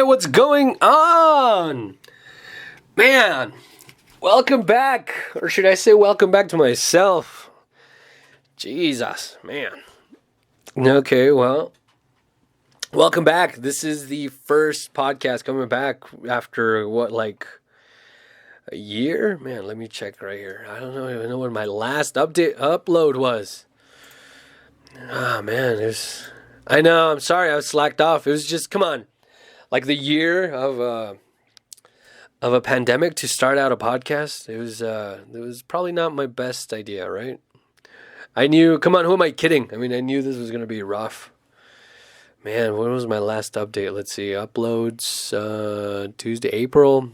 what's going on? Man, welcome back. Or should I say welcome back to myself? Jesus, man. Okay, well, welcome back. This is the first podcast coming back after a year? Man, let me check right here. I don't even know when my last upload was. Ah, man, I know, I'm sorry, I was slacked off. It was just, come on. Like the year of a pandemic to start out a podcast, it was probably not my best idea, right? I knew, come on, who am I kidding? I mean, I knew this was going to be rough. Man, when was my last update? Let's see, uploads, Tuesday, April,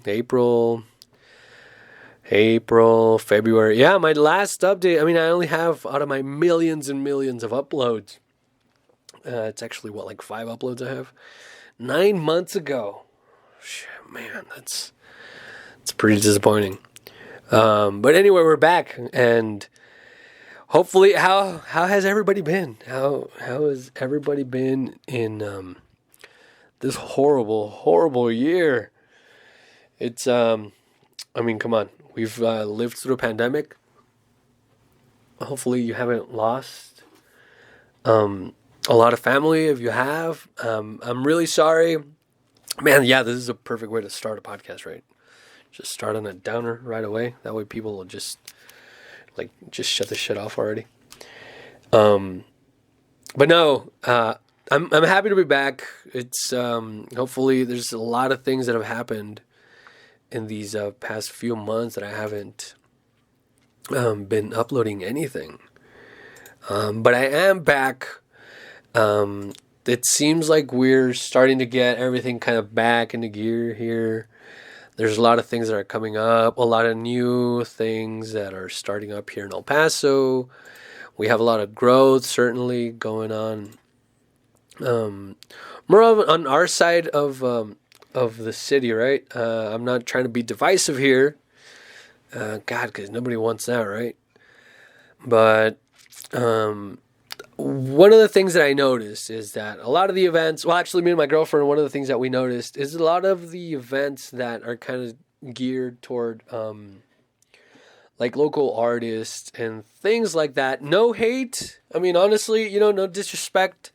February. Yeah, my last update, I mean, I only have, out of my millions and millions of uploads, it's actually, like 5 uploads I have? 9 months ago. Man, it's pretty disappointing. But anyway, we're back, and hopefully, how has everybody been? How has everybody been in this horrible year? It's I mean, come on, we've lived through a pandemic. Hopefully, you haven't lost a lot of family. If you have, I'm really sorry, man. Yeah, this is a perfect way to start a podcast, right? Just start on a downer right away. That way people will just shut the shit off already. But no, I'm happy to be back. It's hopefully there's a lot of things that have happened in these past few months that I haven't been uploading anything. But I am back. It seems like we're starting to get everything kind of back into gear here. There's a lot of things that are coming up, a lot of new things that are starting up here in El Paso. We have a lot of growth certainly going on. More on our side of the city, right? I'm not trying to be divisive here. God, because nobody wants that, right? But one of the things that I noticed is that a lot of the events, well, actually me and my girlfriend, one of the things that we noticed is a lot of the events that are kind of geared toward like local artists and things like that. No hate. I mean, honestly, no disrespect.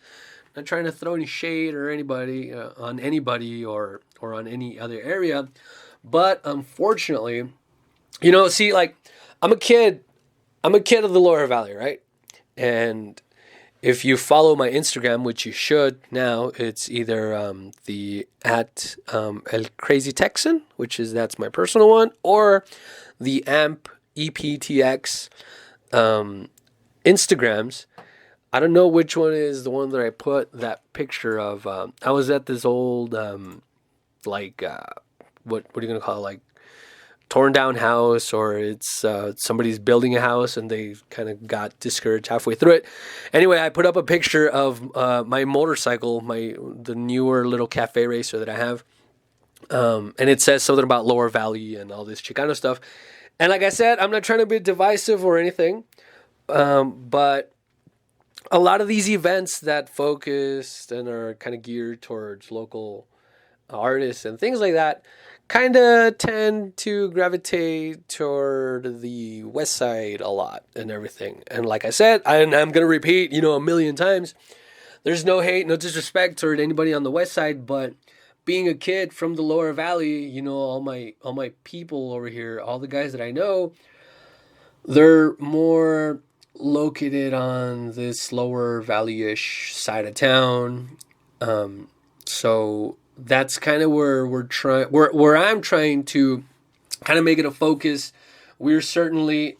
Not trying to throw any shade or anybody on anybody or on any other area. But unfortunately, see, like I'm a kid of the Lower Valley, right? And if you follow my Instagram, which you should now, it's either the at El Crazy Texan, that's my personal one, or the AMP EPTX Instagrams. I don't know which one is the one that I put that picture of. I was at this old what are you gonna call it, like torn down house, or it's somebody's building a house and they kind of got discouraged halfway through it. Anyway, I put up a picture of my motorcycle, the newer little cafe racer that I have, and it says something about Lower Valley and all this Chicano stuff. And like I said, I'm not trying to be divisive or anything, but a lot of these events that focus and are kind of geared towards local artists and things like that kind of tend to gravitate toward the west side a lot and everything. And like I said, I'm going to repeat, a million times, there's no hate, no disrespect toward anybody on the west side, but being a kid from the Lower Valley, all my people over here, all the guys that I know, they're more located on this Lower Valley-ish side of town. So that's kind of where I'm trying to kind of make it a focus. We're certainly,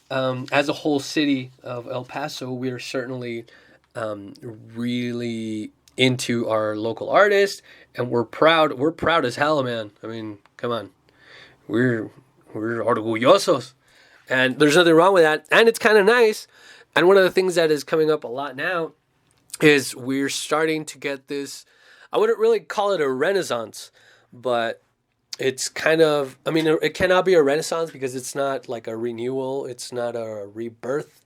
as a whole city of El Paso, we're certainly really into our local artists, and we're proud. We're proud as hell, man. I mean, come on, we're orgullosos, and there's nothing wrong with that. And it's kind of nice. And one of the things that is coming up a lot now is we're starting to get this. I wouldn't really call it a renaissance, but it's kind of, I mean, it cannot be a renaissance because it's not like a renewal. It's not a rebirth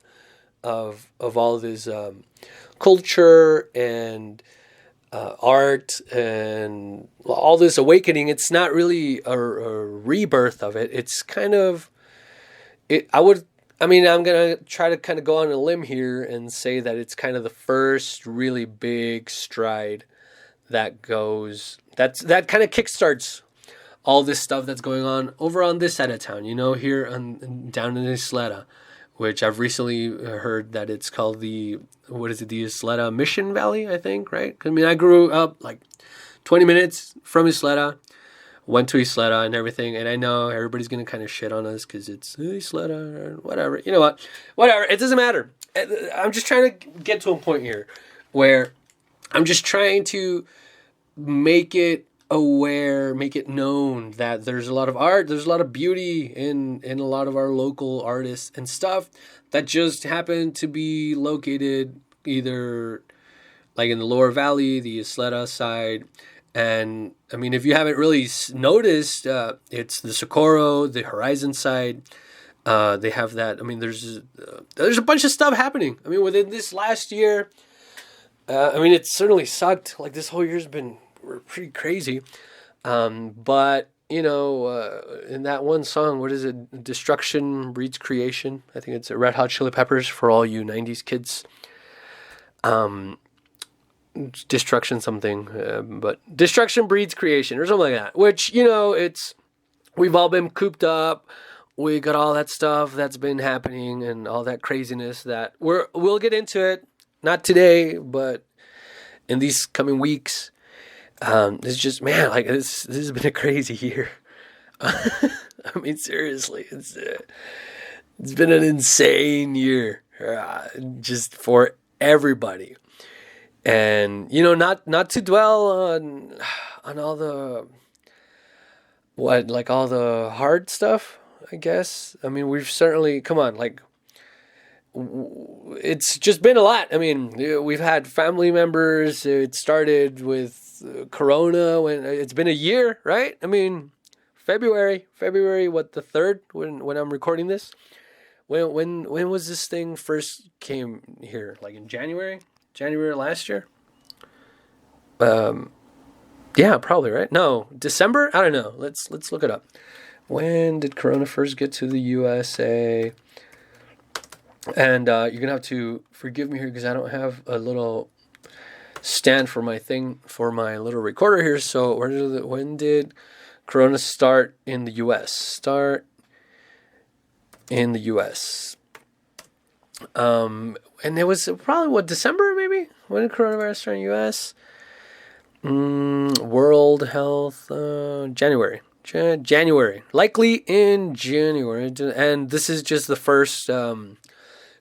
of all of this culture and art and all this awakening. It's not really a rebirth of it. It's kind of it. I mean, I'm gonna try to kind of go on a limb here and say that it's kind of the first really big stride that kind of kickstarts all this stuff that's going on over on this side of town. Here down in Isleta, which I've recently heard that it's called what is it, the Isleta Mission Valley, I think, right? I mean, I grew up like 20 minutes from Isleta, went to Isleta and everything, and I know everybody's going to kind of shit on us because it's Isleta or whatever. You know what? Whatever. It doesn't matter. I'm just trying to get to a point here where I'm just trying to make it aware, make it known that there's a lot of art, there's a lot of beauty in a lot of our local artists and stuff that just happen to be located either like in the lower valley, the Isleta side. And I mean, if you haven't really noticed, it's the Socorro, the Horizon side. They have that. I mean, there's a bunch of stuff happening. I mean, within this last year, I mean, it certainly sucked. Like this whole year's been pretty crazy. But in that one song, what is it? Destruction breeds creation. I think it's Red Hot Chili Peppers for all you '90s kids. Destruction something, but destruction breeds creation or something like that. Which we've all been cooped up. We got all that stuff that's been happening and all that craziness that we'll get into it. Not today, but in these coming weeks. It's just, man, like this has been a crazy year. I mean, seriously, it's been an insane year, just for everybody. And not to dwell on all the all the hard stuff, I guess. I mean, we've certainly, come on, like, it's just been a lot. I mean, we've had family members. It started with Corona when it's been a year, right? I mean, February, what, the 3rd when I'm recording this? When was this thing first came here? Like in January last year? Yeah, probably, right? No, December? I don't know. Let's look it up. When did Corona first get to the USA? And you're going to have to forgive me here because I don't have a little stand for my little recorder here. So when did Corona start in the U.S.? Start in the U.S. And it was probably, December maybe? When did coronavirus start in the U.S.? World Health, January. January. Likely in January. And this is just the first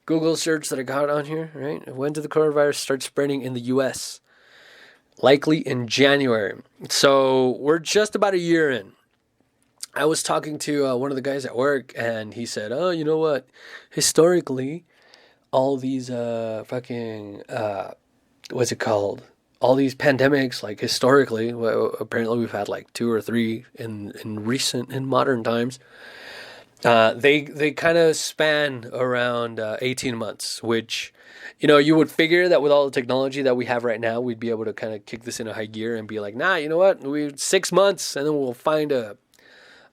Google search that I got on here, right? When did the coronavirus start spreading in the U.S.? Likely in January. So we're just about a year in. I was talking to one of the guys at work, and he said, "Oh, you know what? Historically, all these what's it called? All these pandemics, like historically, well, apparently we've had like 2 or 3 in modern times. They kind of span around 18 months, which, you would figure that with all the technology that we have right now, we'd be able to kind of kick this in a high gear and be like, nah, you know what? 6 months, and then we'll find a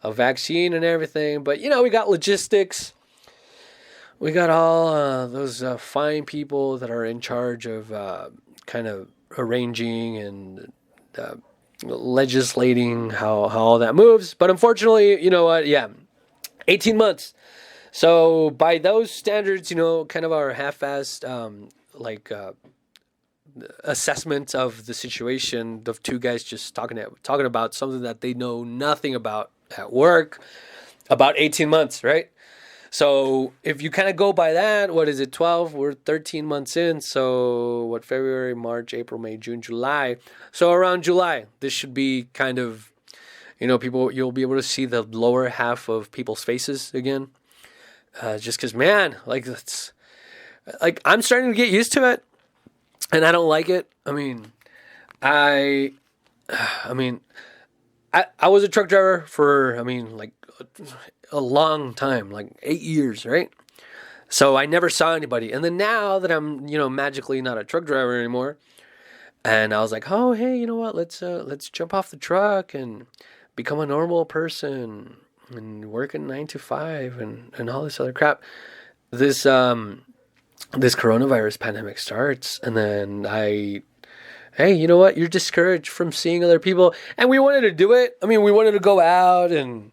vaccine and everything. But, we got logistics. We got all those fine people that are in charge of kind of arranging and legislating how all that moves. But unfortunately, you know what? Yeah, 18 months. So by those standards, kind of our half-assed assessment of the situation of 2 guys just talking about something that they know nothing about at work, about 18 months, right? So if you kind of go by that, what is it, 12? We're 13 months in. So February, March, April, May, June, July. So around July, this should be kind of, people, you'll be able to see the lower half of people's faces again. Just because, man, it's like I'm starting to get used to it, and I don't like it. I mean, I was a truck driver for, a long time, like 8 years, right? So I never saw anybody. And then now that I'm, magically not a truck driver anymore, And I was like, oh, hey, you know what? Let's jump off the truck and become a normal person and work a 9 to 5 and all this other crap. This this coronavirus pandemic starts, and then hey, you know what? You're discouraged from seeing other people, and we wanted to do it. I mean, we wanted to go out and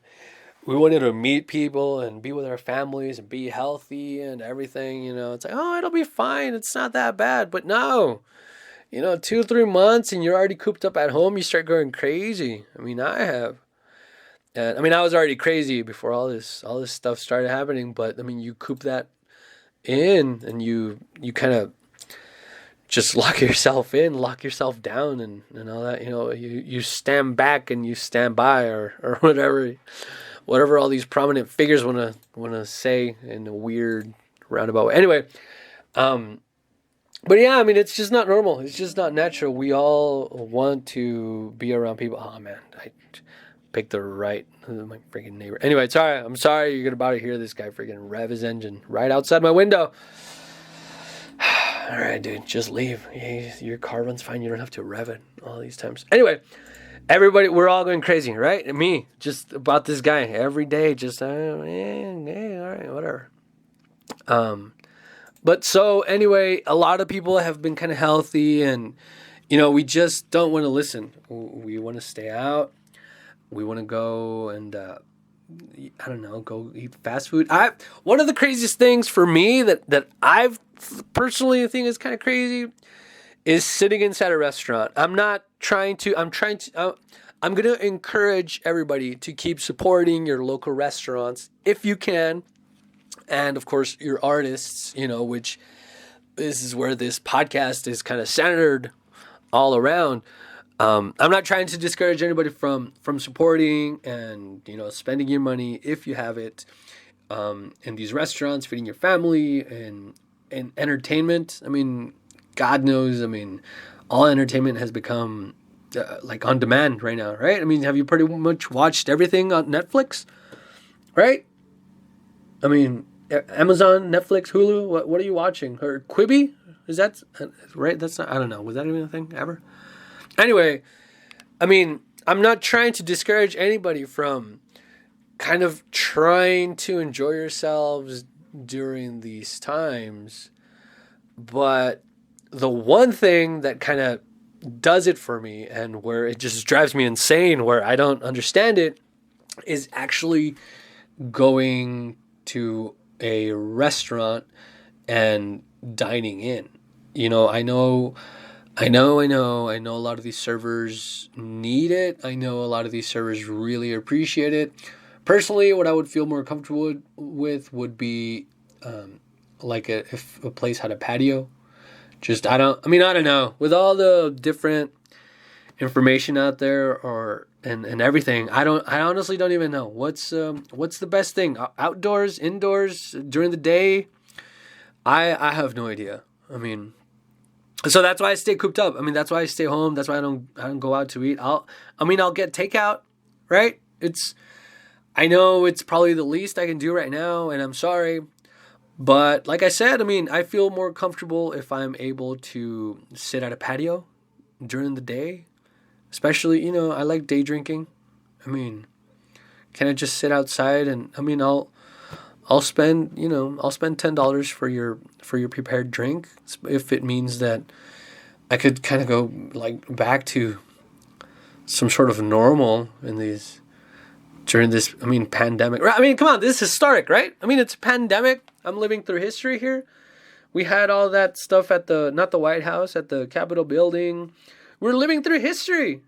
we wanted to meet people and be with our families and be healthy and everything. It's like, oh, it'll be fine. It's not that bad. But no, 2 or 3 months and you're already cooped up at home. You start going crazy. I mean, I have. And I mean, I was already crazy before all this stuff started happening. But I mean, you coop that in, and you kind of just lock yourself in, lock yourself down, and all that. You stand back and you stand by, or whatever all these prominent figures wanna say in a weird roundabout way. Anyway, but yeah, I mean, it's just not normal. It's just not natural. We all want to be around people. Oh man, I picked my freaking neighbor. Anyway, sorry. I'm sorry you're about to hear this guy freaking rev his engine right outside my window. All right, dude, just leave. Your car runs fine. You don't have to rev it all these times. Anyway, everybody, we're all going crazy, right? And me, just about this guy every day. Just, all right, whatever. But so anyway, a lot of people have been kind of healthy, and we just don't want to listen. We want to stay out. We want to go and I don't know, go eat fast food. One of the craziest things for me that I've personally think is kind of crazy is sitting inside a restaurant. I'm going to encourage everybody to keep supporting your local restaurants if you can. And of course, your artists, which this is where this podcast is kind of centered all around. I'm not trying to discourage anybody from supporting and, spending your money if you have it in these restaurants, feeding your family and entertainment. I mean, God knows, all entertainment has become like on demand right now, right? I mean, have you pretty much watched everything on Netflix, right? I mean, Amazon, Netflix, Hulu, what are you watching? Or Quibi? Is that right? That's not, I don't know. Was that even a thing ever? Anyway, I mean, I'm not trying to discourage anybody from kind of trying to enjoy yourselves during these times. But the one thing that kind of does it for me and where it just drives me insane, where I don't understand it, is actually going to a restaurant and dining in. I know a lot of these servers need it. I know a lot of these servers really appreciate it. Personally, what I would feel more comfortable with would be like if a place had a patio. I don't know. With all the different information out there and everything, I honestly don't even know what's the best thing. Outdoors, indoors, during the day, I have no idea. So that's why I stay cooped up. That's why I stay home. That's why I don't go out to eat. I'll get takeout, right? I know it's probably the least I can do right now, and I'm sorry. But like I said, I feel more comfortable if I'm able to sit at a patio during the day. Especially, I like day drinking. Can I just sit outside and I'll spend $10 for your prepared drink if it means that I could kind of go like back to some sort of normal during this pandemic. Come on, this is historic, right? It's a pandemic. I'm living through history here. We had all that stuff at not the White House, at the Capitol building. We're living through history.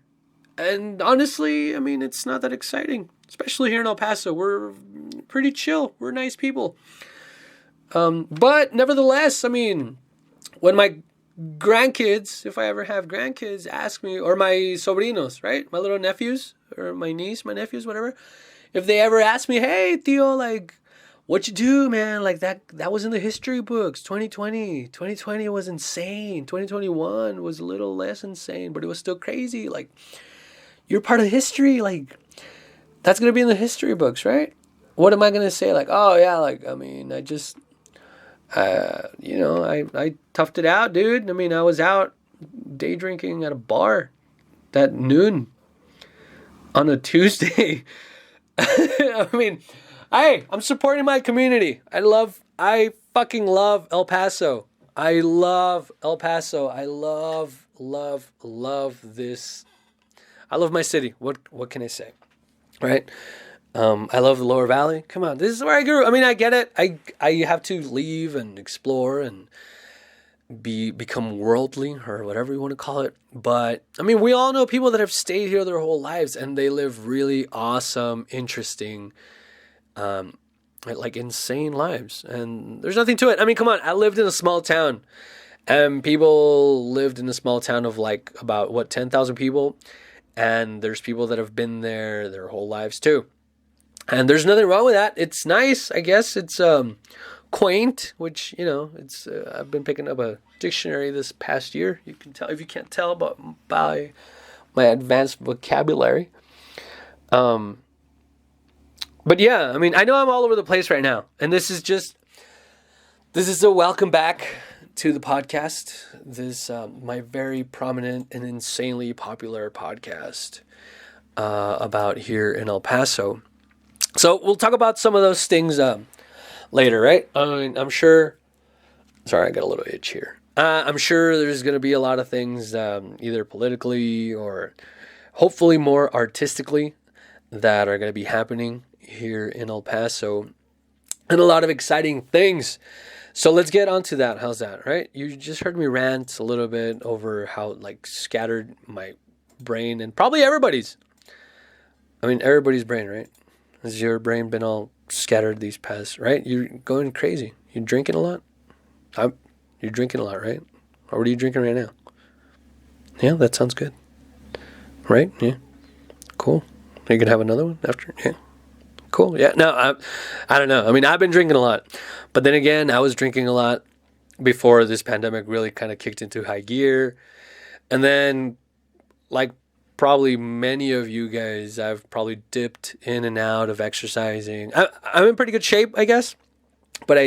And honestly, it's not that exciting, especially here in El Paso. We're pretty chill. We're nice people. But nevertheless, when my grandkids, if I ever have grandkids, ask me, or my sobrinos, right? My little nephews, or my niece, my nephews, whatever. If they ever ask me, hey, Theo, like, what you do, man? Like, that was in the history books. 2020 was insane. 2021 was a little less insane, but it was still crazy. Like, you're part of history. Like, that's going to be in the history books, right? What am I going to say? Like, oh, yeah, like, I toughed it out, dude. I was out day drinking at a bar at noon on a Tuesday. I mean, hey, I'm supporting my community. I fucking love El Paso. I love El Paso. I love this. I love my city. What can I say? Right? I love the Lower Valley. Come on, this is where I grew. I mean, I get it. I have to leave and explore and become worldly or whatever you want to call it. But I mean, we all know people that have stayed here their whole lives and they live really awesome, interesting, like insane lives. And there's nothing to it. I mean, come on. I lived in a small town, and people lived in a small town of like about 10,000 people, and there's people that have been there their whole lives too. And there's nothing wrong with that. It's nice, I guess. It's quaint, which, it's I've been picking up a dictionary this past year. You can tell, if you can't tell by my advanced vocabulary. But yeah, I mean, I know I'm all over the place right now, and this is a welcome back to the podcast. This my very prominent and insanely popular podcast about here in El Paso. So we'll talk about some of those things later, right? I mean, I'm sure. Sorry, I got a little itch here. I'm sure there's going to be a lot of things, either politically or hopefully more artistically, that are going to be happening here in El Paso, and a lot of exciting things. So let's get onto that. How's that, right? You just heard me rant a little bit over how like scattered my brain, and probably everybody's. I mean, everybody's brain, right? Has your brain been all scattered these past, right? You're going crazy. You're drinking a lot. You're drinking a lot, right? Or what are you drinking right now? Yeah, that sounds good. Right? Yeah. Cool. Are you going to have another one after? Yeah. Cool. Yeah. No, I don't know. I mean, I've been drinking a lot. But then again, I was drinking a lot before this pandemic really kind of kicked into high gear. And then, like probably many of you guys, I've probably dipped in and out of exercising. I'm in pretty good shape, I guess. But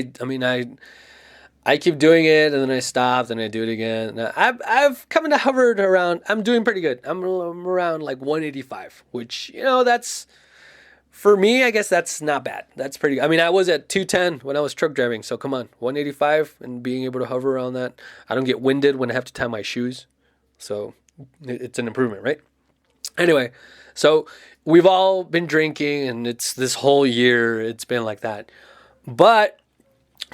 I keep doing it, and then I stopped, and I do it again. I've kind of hovered around. I'm doing pretty good. I'm around like 185, which, that's, for me, I guess that's not bad. That's pretty good. I mean, I was at 210 when I was truck driving, so come on, 185 and being able to hover around that. I don't get winded when I have to tie my shoes, so it's an improvement, right? Anyway, so we've all been drinking, and it's this whole year, it's been like that. But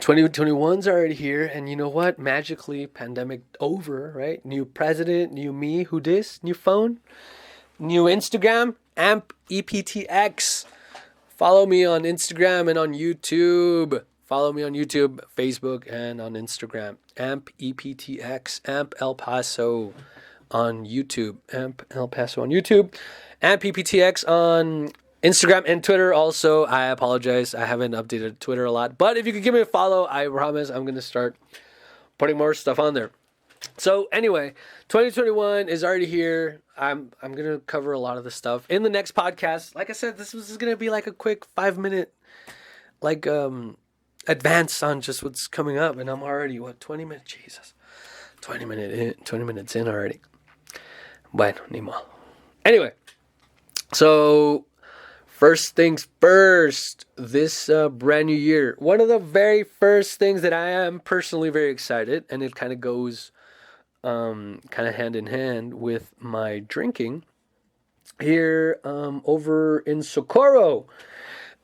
2021's already here, and you know what? Magically, pandemic over, right? New president, new me, who dis? New phone, new Instagram, AMP EPTX. Follow me on Instagram and on YouTube. Follow me on YouTube, Facebook, and on Instagram. AMP EPTX, AMP El Paso on YouTube. AMP El Paso on YouTube. AMP EPTX on Instagram and Twitter also. I apologize. I haven't updated Twitter a lot. But if you could give me a follow, I promise I'm going to start putting more stuff on there. So anyway, 2021 is already here. I'm going to cover a lot of this stuff in the next podcast. Like I said, this is going to be like a quick 5-minute advance on just what's coming up. And I'm already, 20 minutes? Jesus. 20 minutes in already. Bueno, ni modo. Anyway, so first things first, this brand new year, one of the very first things that I am personally very excited, and it kind of goes kind of hand in hand with my drinking here over in Socorro.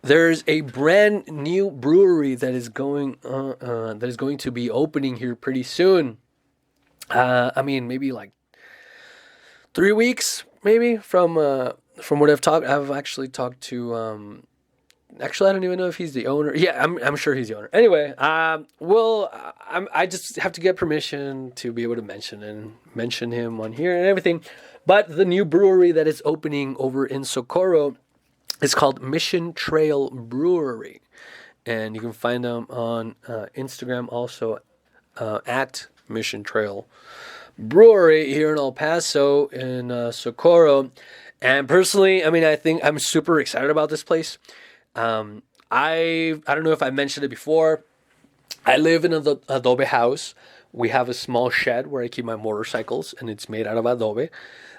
There's a brand new brewery that is going to be opening here pretty soon. I mean, maybe like 3 weeks, maybe from what I've actually talked to. Actually, I don't even know if he's the owner. Yeah, I'm sure he's the owner. Anyway, I just have to get permission to be able to mention him on here and everything. But the new brewery that is opening over in Socorro is called Mission Trail Brewery, and you can find them on Instagram also at Mission Trail Brewery here in El Paso in Socorro. And personally, I mean, I think I'm super excited about this place. I don't know if I mentioned it before. I live in an adobe house we have a small shed where I keep my motorcycles, and it's made out of adobe.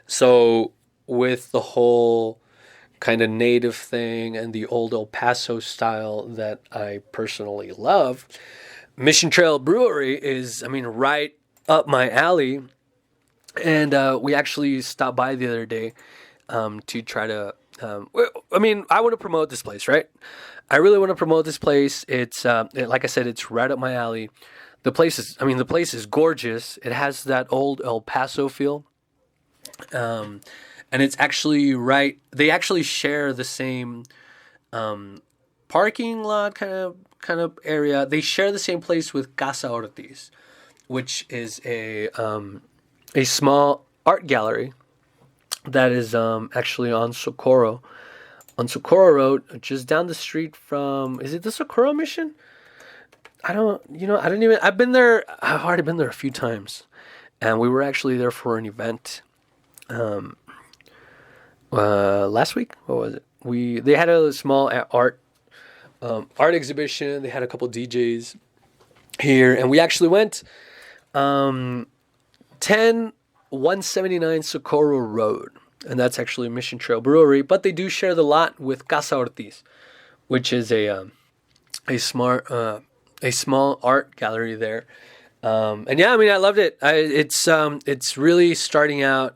So with the whole kind of native thing and the old El Paso style that I personally love, Mission Trail Brewery is, I mean, right up my alley. And we actually stopped by the other day to try to. I mean, I want to promote this place, right? I really want to promote this place. It's like I said, it's right up my alley. The place is gorgeous. It has that old El Paso feel, and it's actually right. They actually share the same parking lot kind of area. They share the same place with Casa Ortiz, which is a small art gallery that is actually on Socorro Road, just down the street from. Is it the Socorro Mission? I've been there. I've already been there a few times, and we were actually there for an event. Last week, what was it? They had a small art exhibition. They had a couple DJs here, and we actually went 10179 Socorro Road, and that's actually Mission Trail Brewery. But they do share the lot with Casa Ortiz, which is a small art gallery there. And yeah, I mean, I loved it. It's really starting out.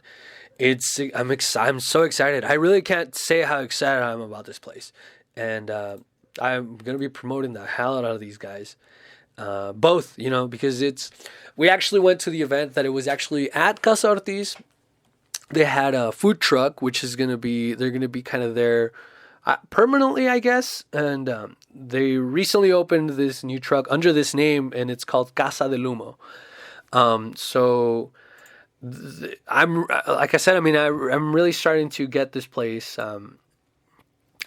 I'm so excited. I really can't say how excited I am about this place, and I'm gonna be promoting the hell out of these guys. Both, because we actually went to the event that it was actually at Casa Ortiz. They had a food truck, which is they're gonna be kind of there permanently, I guess. And they recently opened this new truck under this name, and it's called Casa del Humo. I'm like I said, I mean, I'm really starting to get this place. I'm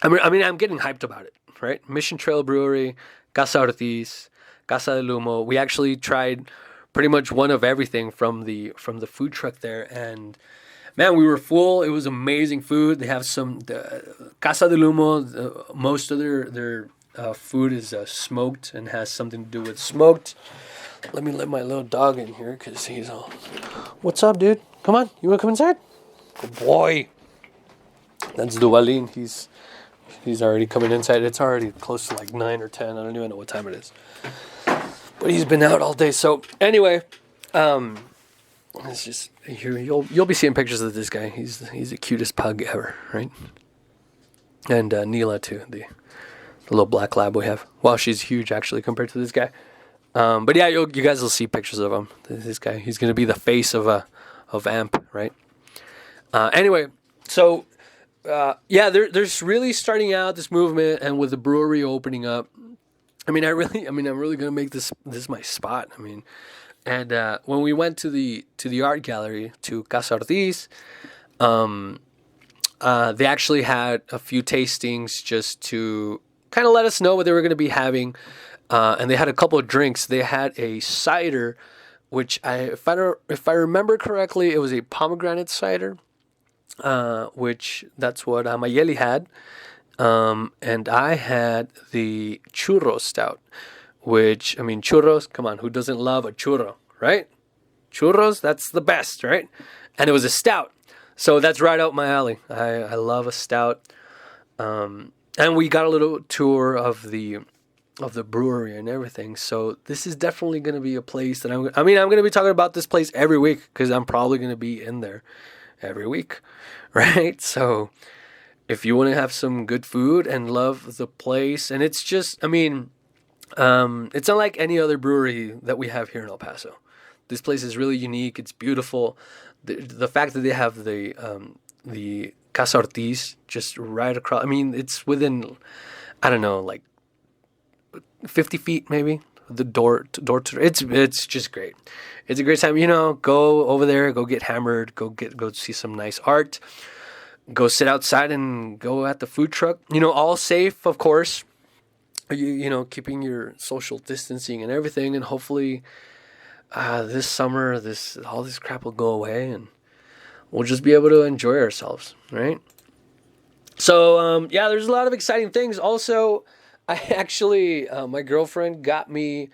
getting hyped about it, right? Mission Trail Brewery, Casa Ortiz, Casa del Humo. We actually tried pretty much one of everything from the food truck there, and man, we were full. It was amazing food. They have Casa del Humo. Most of their food is smoked and has something to do with smoked. Let me let my little dog in here because he's all. What's up, dude? Come on, you want to come inside? Good boy. That's Duvalin. He's already coming inside. It's already close to like 9 or 10. I don't even know what time it is. But he's been out all day. So anyway, it's just you'll be seeing pictures of this guy. He's the cutest pug ever, right? And Neela too, the little black lab we have. Well, she's huge actually compared to this guy. But yeah, you guys will see pictures of him. This guy, he's gonna be the face of AMP, right? Anyway, so there's really starting out this movement, and with the brewery opening up, I'm really gonna make this my spot. I mean, and when we went to the art gallery to Casa Ortiz, they actually had a few tastings just to kind of let us know what they were gonna be having. And they had a couple of drinks. They had a cider, which if I remember correctly, it was a pomegranate cider, which that's what Mayeli had. And I had the churro stout, which, I mean, churros, come on, who doesn't love a churro, right? Churros, that's the best, right? And it was a stout. So that's right out my alley. I love a stout. And we got a little tour of the brewery and everything. So this is definitely going to be a place that I'm going to be talking about this place every week, because I'm probably going to be in there every week, right? So if you want to have some good food and love the place, and it's just, it's unlike any other brewery that we have here in El Paso. This place is really unique. It's beautiful. The fact that they have the Casa Ortiz just right across, it's within, I don't know, like 50 feet maybe, the door to door. It's just great. It's a great time. Go over there, go get hammered, go see some nice art, go sit outside and go at the food truck. All safe, of course. Keeping your social distancing and everything, and hopefully this summer all this crap will go away and we'll just be able to enjoy ourselves, right? So there's a lot of exciting things. Also, I actually, my girlfriend got me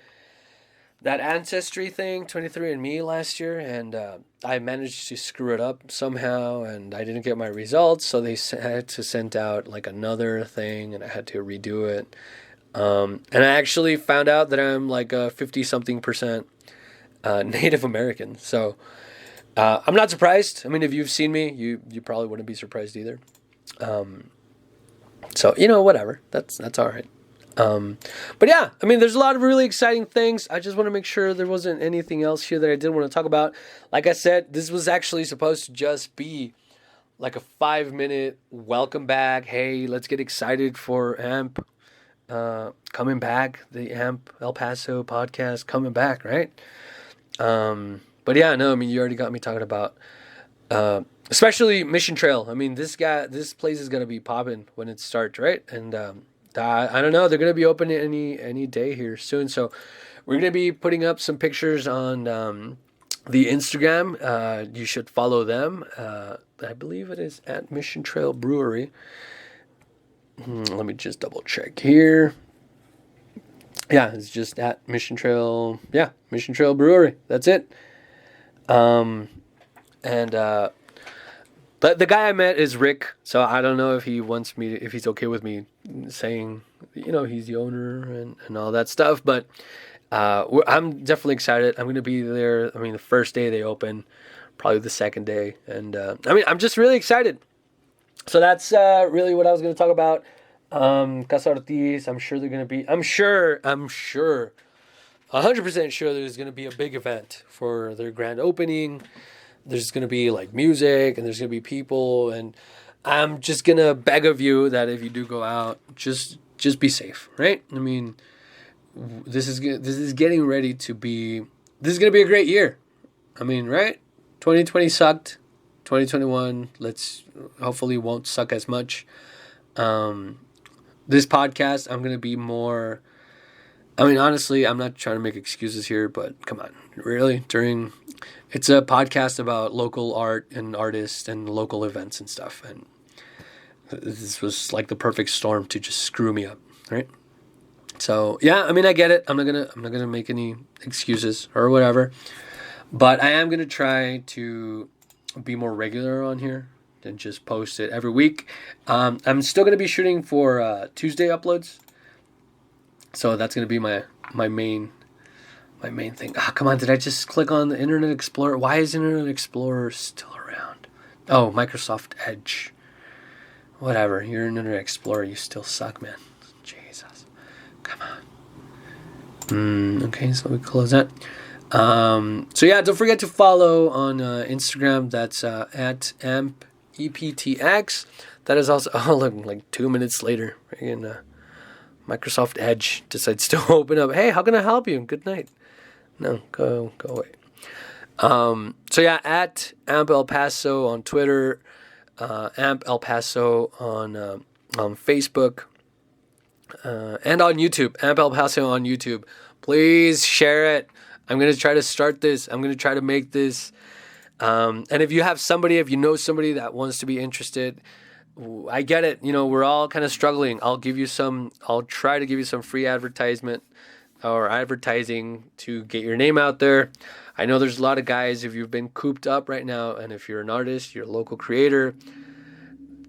that ancestry thing, 23andMe last year, and I managed to screw it up somehow, and I didn't get my results, so they had to send out like another thing, and I had to redo it. And I actually found out that I'm like a 50-something% Native American, so I'm not surprised. I mean, if you've seen me, you probably wouldn't be surprised either. So whatever. That's all right. But yeah, I mean, there's a lot of really exciting things. I just want to make sure there wasn't anything else here that I did want to talk about. Like I said, this was actually supposed to just be like a 5-minute welcome back. Hey, let's get excited for AMP coming back. The AMP El Paso podcast coming back, right? But yeah, no, I mean, you already got me talking about especially Mission Trail. I mean, this place is gonna be popping when it starts, right? And I don't know, they're gonna be open any day here soon. So we're gonna be putting up some pictures on the Instagram. You should follow them. I believe it is at Mission Trail Brewery. Let me just double check here. Yeah, it's just at Mission Trail. Yeah, Mission Trail Brewery. That's it. But the guy I met is Rick, so I don't know if he wants me if he's okay with me saying, he's the owner and all that stuff. But I'm definitely excited. I'm gonna be there. I mean, the first day they open, probably the second day, and I'm just really excited. So that's really what I was gonna talk about. Casa Ortiz. I'm sure they're gonna be. I'm sure. 100% sure there's gonna be a big event for their grand opening. There's going to be like music and there's going to be people, and I'm just going to beg of you that if you do go out, just be safe, right? I mean, this is getting ready to be, this is going to be a great year. I mean, right? 2020 sucked. 2021, hopefully won't suck as much. This podcast, I'm going to be more, I mean, honestly, I'm not trying to make excuses here, but come on, really? It's a podcast about local art and artists and local events and stuff. And this was like the perfect storm to just screw me up, right? So yeah, I mean, I get it. I'm not gonna make any excuses or whatever, but I am gonna try to be more regular on here and just post it every week. I'm still gonna be shooting for Tuesday uploads, so that's gonna be my main thing. Come on, did I just click on the Internet Explorer? Why is Internet Explorer still around? Oh, Microsoft Edge. Whatever, you're Internet Explorer, you still suck, man. Jesus. Come on. Okay, so we close that. So yeah, don't forget to follow on Instagram. That's at AmpEPTX. That is also, look, like 2 minutes later. Again, Microsoft Edge decides to open up. Hey, how can I help you? Good night. No, go away. So yeah, at Amp El Paso on Twitter, Amp El Paso on Facebook, and on YouTube. Amp El Paso on YouTube. Please share it. I'm gonna try to start this. I'm gonna try to make this. And if you have somebody, if you know somebody that wants to be interested, I get it. We're all kind of struggling. I'll try to give you some free advertisement or advertising to get your name out there. I know there's a lot of guys, if you've been cooped up right now, and if you're an artist, you're a local creator,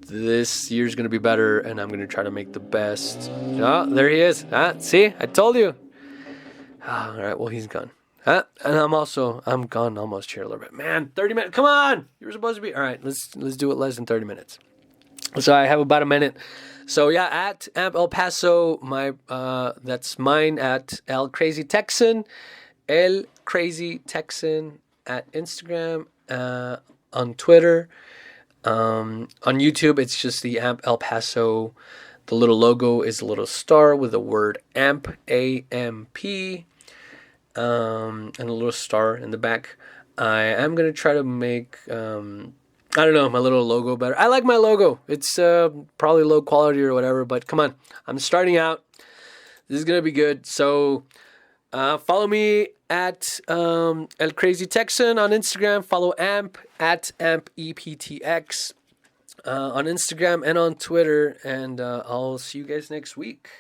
this year's going to be better, and I'm going to try to make the best. Oh, there he is. See, I told you. All right, well, he's gone. And I'm gone almost here a little bit. Man, 30 minutes. Come on. You were supposed to be. All right, let's do it less than 30 minutes. So I have about a minute. So yeah, at Amp El Paso, that's mine at El Crazy Texan at Instagram, on Twitter, on YouTube. It's just the Amp El Paso. The little logo is a little star with the word AMP, A-M-P, and a little star in the back. I am gonna try to make I don't know, my little logo better. I like my logo. It's probably low quality or whatever, but come on. I'm starting out. This is going to be good. So follow me at El Crazy Texan on Instagram. Follow AMP at AmpEPTX on Instagram and on Twitter. And I'll see you guys next week.